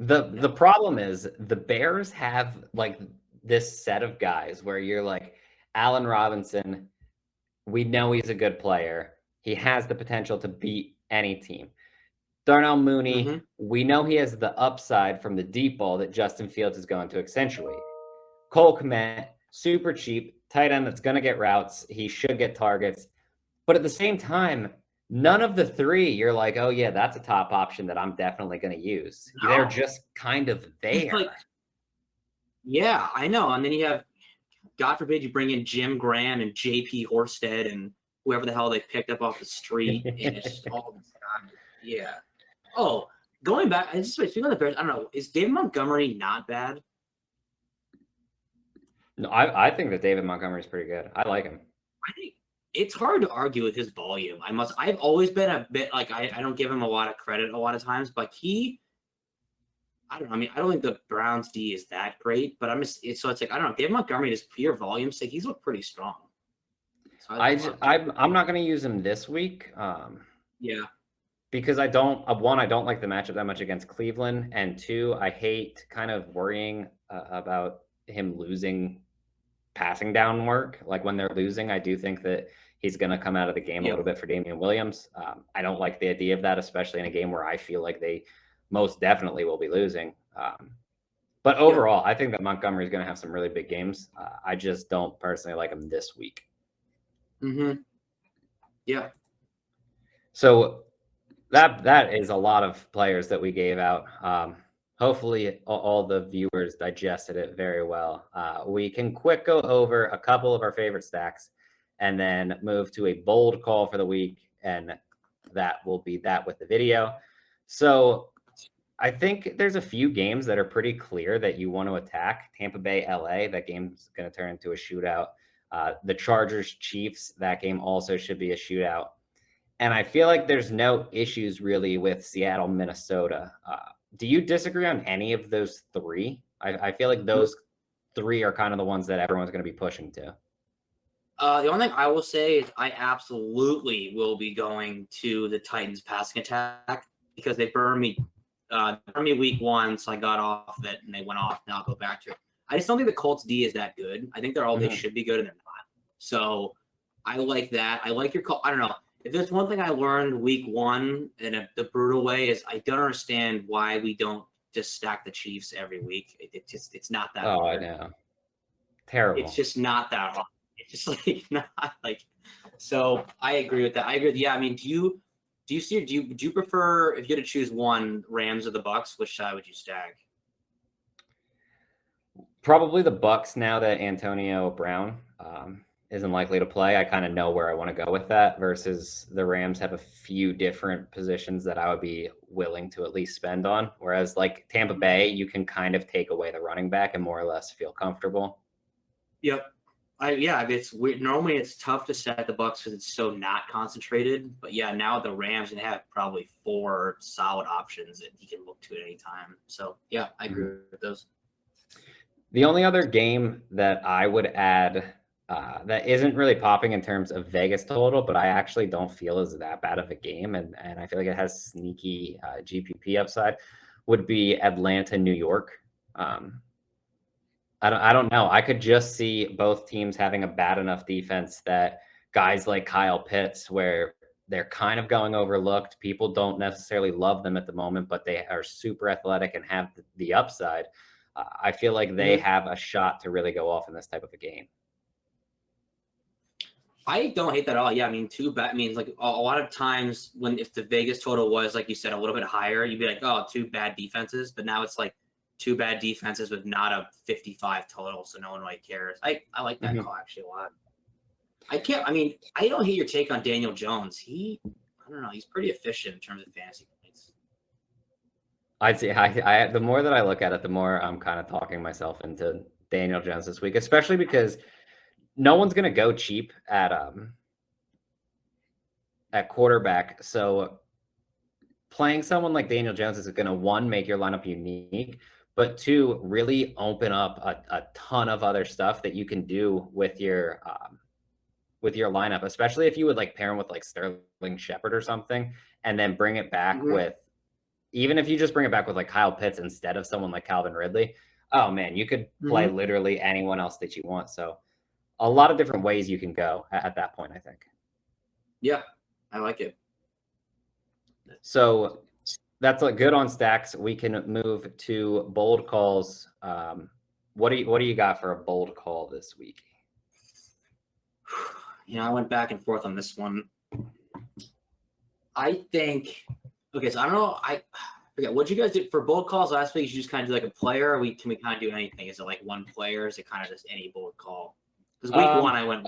The problem is the Bears have like this set of guys where you're like Allen Robinson, we know he's a good player. He has the potential to beat any team. Darnell Mooney, we know he has the upside from the deep ball that Justin Fields is going to accentuate. Cole Kmet, super cheap, tight end that's going to get routes. He should get targets. But at the same time, none of the 3, you're like, oh, yeah, that's a top option that I'm definitely going to use. No. They're just kind of there. Yeah, I know. And then you have, God forbid, you bring in Jim Graham and J.P. Horsted and whoever the hell they picked up off the street. And it's just all the time. Yeah. Oh, going back, speaking of the Bears, I don't know, is David Montgomery not bad? No, I think that David Montgomery is pretty good. I like him. I think it's hard to argue with his volume. I've always been a bit like I don't give him a lot of credit a lot of times, but I don't know. I mean, I don't think the Browns D is that great, but it's like I don't know. David Montgomery, just pure volume sake, he's looked pretty strong. So I'm not going to use him this week. Yeah. Because I don't like the matchup that much against Cleveland, and 2, I hate kind of worrying about him losing passing down work. Like when they're losing, I do think that he's going to come out of the game a little bit for Damian Williams. I don't like the idea of that, especially in a game where I feel like they most definitely will be losing. But overall, I think that Montgomery is going to have some really big games. I just don't personally like him this week. Yeah. So that is a lot of players that we gave out. Hopefully all the viewers digested it very well. We can quick go over a couple of our favorite stacks and then move to a bold call for the week. And that will be that with the video. So I think there's a few games that are pretty clear that you want to attack. Tampa Bay, LA, that game's going to turn into a shootout. The Chargers Chiefs, that game also should be a shootout. And I feel like there's no issues really with Seattle, Minnesota. Do you disagree on any of those three? I feel like those three are kind of the ones that everyone's going to be pushing to. The only thing I will say is I absolutely will be going to the Titans passing attack because they burned me week one, so I got off of it and they went off. Now I'll go back to it. I just don't think the Colts D is that good. I think they should be good and they're not. So I like that. I like your call. I don't know. If there's one thing I learned week one in the brutal way is I don't understand why we don't just stack the Chiefs every week. It's not that hard. I know. Terrible. It's just not that hard. It's just like not like. So I agree with that. I agree. Yeah. I mean, do you prefer, if you had to choose one, Rams or the Bucks, which side would you stack? Probably the Bucks now that Antonio Brown isn't likely to play. I kind of know where I want to go with that versus the Rams have a few different positions that I would be willing to at least spend on. Whereas like Tampa Bay, you can kind of take away the running back and more or less feel comfortable. Yep. It's weird. Normally it's tough to set the Bucks because it's so not concentrated. But yeah, now the Rams can have probably 4 solid options that you can look to at any time. So yeah, I agree with those. The only other game that I would add that isn't really popping in terms of Vegas total, but I actually don't feel is that bad of a game, and I feel like it has sneaky GPP upside, would be Atlanta, New York. I don't know. I could just see both teams having a bad enough defense that guys like Kyle Pitts, where they're kind of going overlooked. People don't necessarily love them at the moment, but they are super athletic and have the upside. I feel like they have a shot to really go off in this type of a game. I don't hate that at all. Yeah, I mean, like a lot of times if the Vegas total was, like you said, a little bit higher, you'd be like, oh, 2 bad defenses. But now it's like 2 bad defenses with not a 55 total, so no one really cares. I like that call actually a lot. I don't hate your take on Daniel Jones. I don't know, he's pretty efficient in terms of fantasy points. I'd say the more that I look at it, the more I'm kind of talking myself into Daniel Jones this week, especially because no one's going to go cheap at quarterback. So playing someone like Daniel Jones is going to, 1, make your lineup unique, but 2, really open up a ton of other stuff that you can do with your lineup, especially if you would like pair him with like Sterling Shepard or something, and then bring it back with, even if you just bring it back with like Kyle Pitts instead of someone like Calvin Ridley. Oh man, you could play literally anyone else that you want. So a lot of different ways you can go at that point, I think. Yeah, I like it. So that's like good on stacks. We can move to bold calls. What do you got for a bold call this week? I went back and forth on this one. I think, okay, so I don't know. I forget what you guys did for bold calls last week. You just kind of do like a player, or can we kind of do anything? Is it like one player? Is it kind of just any bold call? Because week one I went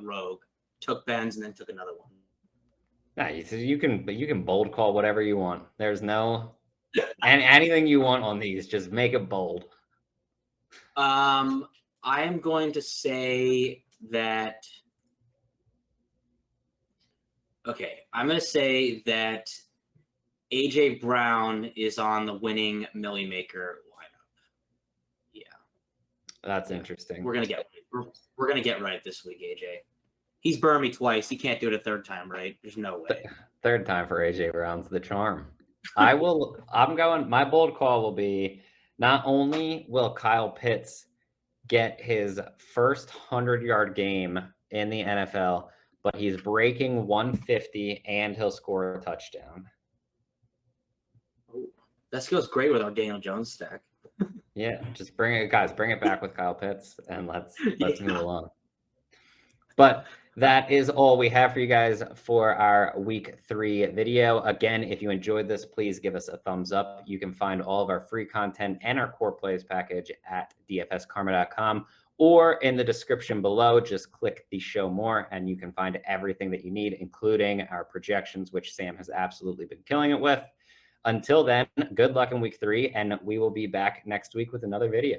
rogue, took Ben's and then took another one. Yeah, you can bold call whatever you want. There's no and anything you want on these, just make it bold. I am going to say that. Okay, I'm going to say that AJ Brown is on the winning Millie Maker lineup. Yeah, that's interesting. We're gonna get right this week, AJ. He's burned me twice. He can't do it a third time, right? There's no way. Third time for AJ Brown's the charm. My bold call will be, not only will Kyle Pitts get his first 100-yard game in the NFL, but he's breaking 150 and he'll score a touchdown. That goes great with our Daniel Jones stack. Yeah, just bring it back with Kyle Pitts and let's move along. But that is all we have for you guys for our week 3 video. Again, if you enjoyed this, please give us a thumbs up. You can find all of our free content and our core plays package at dfskarma.com or in the description below. Just click the show more and you can find everything that you need, including our projections, which Sam has absolutely been killing it with. Until then, good luck in week 3, and we will be back next week with another video.